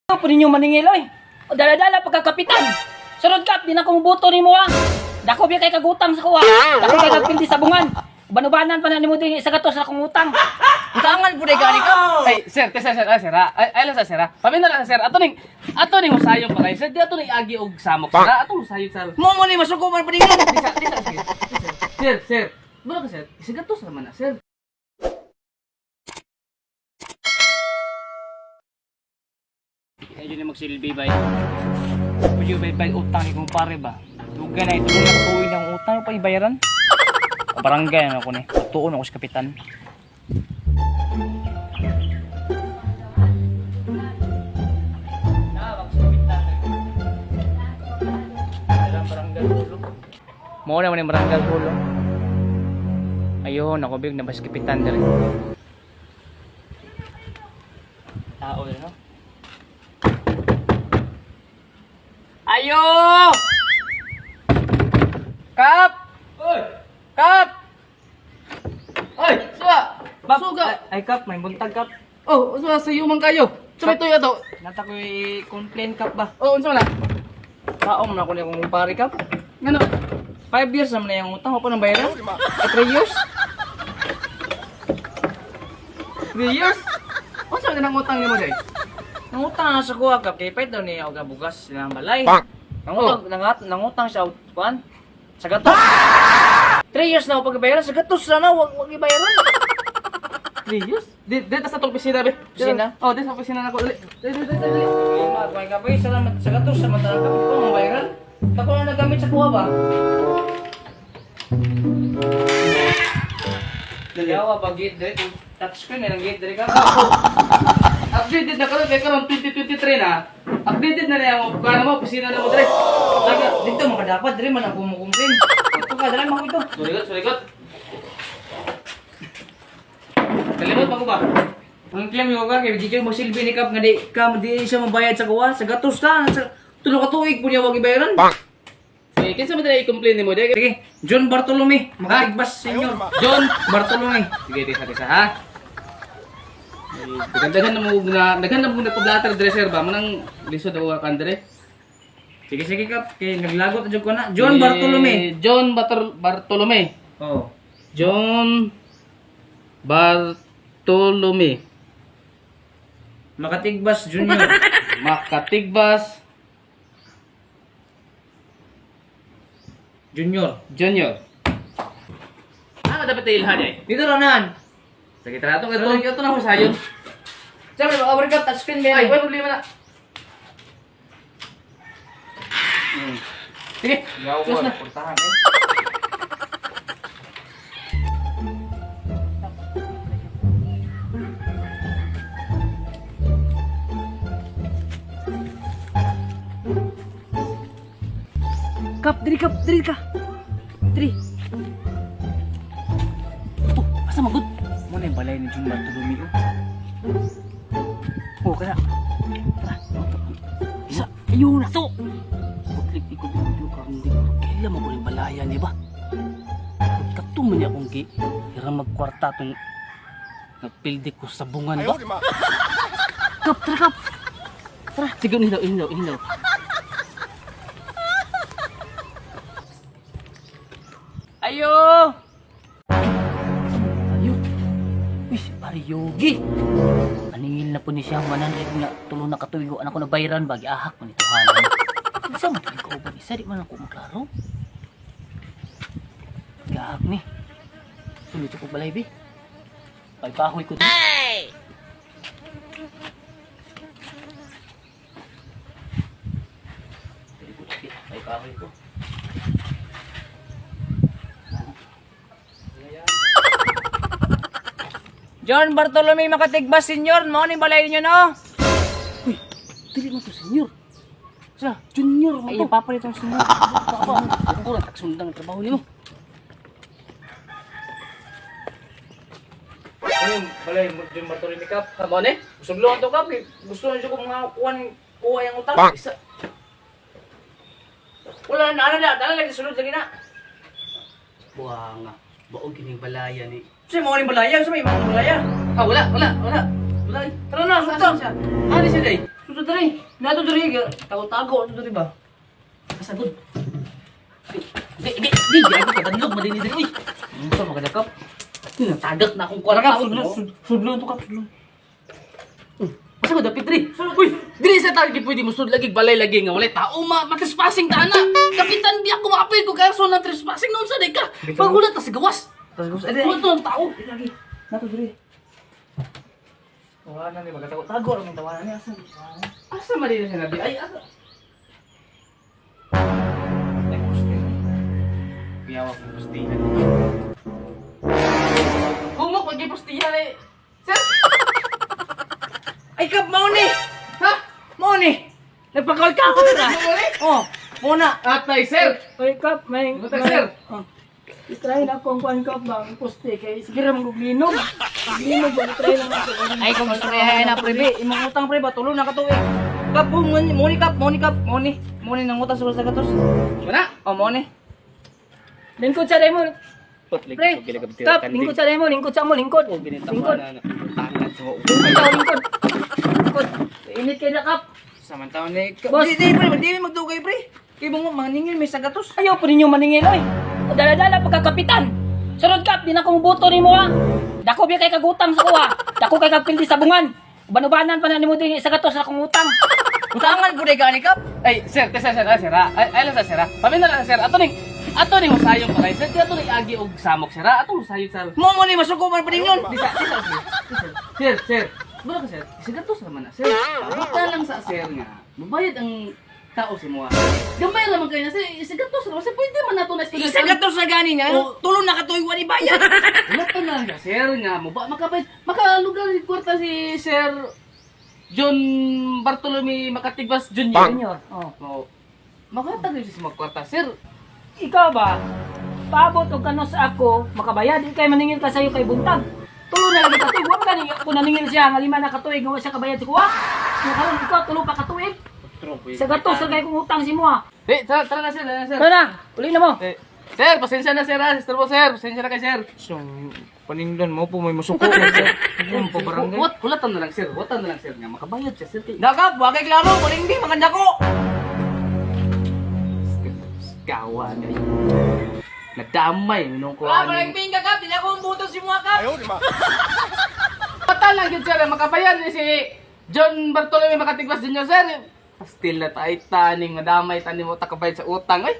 Po ninyo maningil oy. O dala-dala pagkakapitan. Sunod kap, di na ko mubuto nimo ha. Dako biya kay kagutang sa kuha. Dako kay kagpildi sa bungan. Banubanan pa na nimo din isa gatos sa akong utang. Utangan po gani ka. Ay, sir, sir, ay lang sa sir, ha? Paminda lang sir, ato ning usayong pa kayo, sir, di ato ning agi og samok, sir, ha? Ato usayong, sir. Mo ni masukuman pa dingan. Sir, bala ka, sir, isigatos naman na, sir. Kaya yun yung magsilbi ba yun? Pwede yung bay utang ni kong pare ba? Duga na ito, nung natuloy ng utang, yung pa ibayaran? Barangay ano ako ni, tuon ako sa kapitan. Mo na man yung barangay hulo. Ayun, ako big na bas kapitan dali. Tao na no? Ayo! Kap! Oy! Kap! Oy! Suwa! Basuga! Ay Kap, may buntag Kap. Oh, suwa sa iyo man kayo. Sabay to yato. Nata ko i-complain Kap ba? Oh, unsa man na? Taong na ko ni kung pare Kap. Ngano? 5 years naman na yung utang ko pa ng bayaran? 3 years? 3 years? O saan ka ng utang niyo mo day? Ang utang sa kuha Kap, kaya pwede daw niya og bugas sila ng balay. Nangutang siya kuan. Sa gatos. 3 years na ako pagbayaran, sa gatos na wag ibayaran. 3 years? Dito sa tong opisina be. Opisina? Oh, dito sa opisina na ko. Dali. Magpay ka pa, salamat sa gatos sa mata ka ko bayaran. Tako na nagamit sa kuha ba? Yawa ba gate dito? Touchscreen na gate dito ka. Updated na karon kay karon 2023 na. Updated na niya mo kana mo opisina na mo dire. Dito mo dapat dire man ang kumukumpin. Ito ka dala mo ito. Surigot. Kalimot pa ko ba? Ang claim yo ka kay DJ mo silbi ni Kap nga di siya mabayad sa kuha sa gatos ta. Tulo ka tuig po niya wag ibayaran. Sige, kinsa man dali i-complain nimo dire? Sige, John Bartolome, makaigbas senyor. John Bartolome. Sige, tisa ha. Daghan na mo nagpa-blatter dire sir ba? Manang lisod ako kan dire. Sige Kap, kay naglagot jud ko na. John Bartolome. Bartolome. Oh. John Bartolome. Makatigbas Junior. Makatigbas Junior. Ano dapat ilhan eh? Dito ranan. Sige, trato ito na ko sayon. Sabi mo, over ka touchscreen Ay, gani. wala problema na. Sige, close na. Portahan Kap, diri ka. Diri. Oh, asa magud? Mo na yung balay ni Jun Bartolome oh. Oh, kana. Tara. Isa, ayun na to. Putlik ikot ka hindi ko. Kailan mo ko yung balayan, di ba? Katum niya akong hirang magkwarta tong nagpildi ko sa bungan ba? Kap, tara Kap. Tara, sige, ihindaw. Ayo! Uy, si Pari Yogi! Maningil na po ni siya, 100 nga, tulo na katuyo, anak ko na bayaran, bagi ahak mo nito halang. Isa mo tuloy ka ba, isa di man ako maklaro. Gahak ni. Sulod ko balay, be. Pagpahoy ko din. Hey! Pagpahoy ko. John Bartolome Makatigbas Senior, mo ni balay niyo no? Uy, dili mo to senior. Sa junior mo to. Ay papalit ang senior. Papa, ako lang taksundang trabaho nimo. Ayun, balay mo John Bartolome Kap. Mo ni? Usugloan to Kap. Gusto na siya kung mga kuha yung utang. Isa. Wala na dala lagi sulod lagi na. Buanga. Baog kining balaya ni. Kasi mo ni balaya, sa may mga balaya. Ah, wala. Tara na, sultan. Ano siya day? to diri. Nato diri tago-tago to diri ba? Pasagod. Di ako kadadlog madini diri. Uy. Unsa makadakap? Tagak na akong Wala kwarta. ka sudlo to ka sudlo. Masa ko dapit diri. Uy, diri sa target pwede mo sud lagi balay lagi nga walay tao matrespassing ta ana. Kapitan biya ko maapil ko kaya so na trespassing noon sa ka. Pagulat ta sa gawas. Tapos Ano to ang tao? lagi. Nato diri. Tawanan ni magatago ra min tawanan ni asa. Asa man din sinabi? Ay asa. Piyawa ko gusti. Humok pag ipostihan eh. Sir? Ay kap mao ni. Ha? Mao ni. Nagpakawal ka ako na. Oh, muna. Atay sir. Uy, Kap, may... Butang sir. Itry na akong kwan, Kap, bang poste. Kaya sige ramang guglinog. Guglinog ba? Itry lang ako. Ay kung gusto kaya na prebe, imong utang pre ba tulo na ka tuig. Kap mo ni kap, mo ni nang utang sa gatos. Wala. Oh, mo ni. Lingkod sa demo. Pre, Kap, lingkod sa demo. Lingkod sa mo, lingkod. Lingkod. Lingkod, lingkod. Lingkod. Init kayo na, Kap. Samantaon ni. Boss. Di pre, di magdugay pre. Kay mo maningin may sagatos. Ayaw po ninyo maningil, oy. O dala-dala pagkakapitan. Sunod, Kap, di na akong buto ni mo, ha. Dako biya kay kagutang sa kuha. Dako kay kagpildi sa bungan. Banubanan pa na ni mo din isa gatos sa akong utang. Utangan po gani kap. Ay, sir, sir, sir, ay lang sa sir. Paminda lang sir. Ato ning musayong palay. Sir, ato ning agi og samok sir. Ato musayong sir. Mo ni masuko man pa ningon. Disa, sir. Bala ka sir. Sigatos naman na sir. Basta lang sa sir nga. Mabayad ang tao si mo. Gamay ra man kay na sir. Sigatos naman sir. Pwede man nato na sigatos na gani niya. Tulo na katuig wani bayad. Wala pa na nga sir nga mo ba makabayad. Makalugar kwarta si sir John Bartolome Makatibas Jr. Senior. Oh. Oh. Makatag rin siya magkwarta, sir. Ikaw ba? Paabot og kanos ako, makabayad di kay maningil ka sayo kay buntag. Tulo na lagi katuig, wa ka ni ako naningil siya nga lima na katuig nga wa siya kabayad si kuha. Nga karon ikaw tulo pa katuig. Sa gatos sa kay kung utang si mo, ha. Tara na, sir. Tara na, uli na mo. Sir, pasensya na, sir. Sister po, sir. Pasensya na kay sir. So, paningdan mo po may masuko sir. Ano po barangay? Hulatan na lang, sir. Hulatan na lang, sir. Nga, makabayad siya, sir. Nakap, wakay klaro. Palingdi, maganda ko. Gawa na yun. Nadamay, minong ko. Palingdi ka, kap. Dili ako ang buto si mga kap. Pata lang yun, sir. Makabayad ni si John Bartolome Makatibas Jr., sir. Pastil na tayo taning, madamay tanin mo takabayad sa utang. Ay,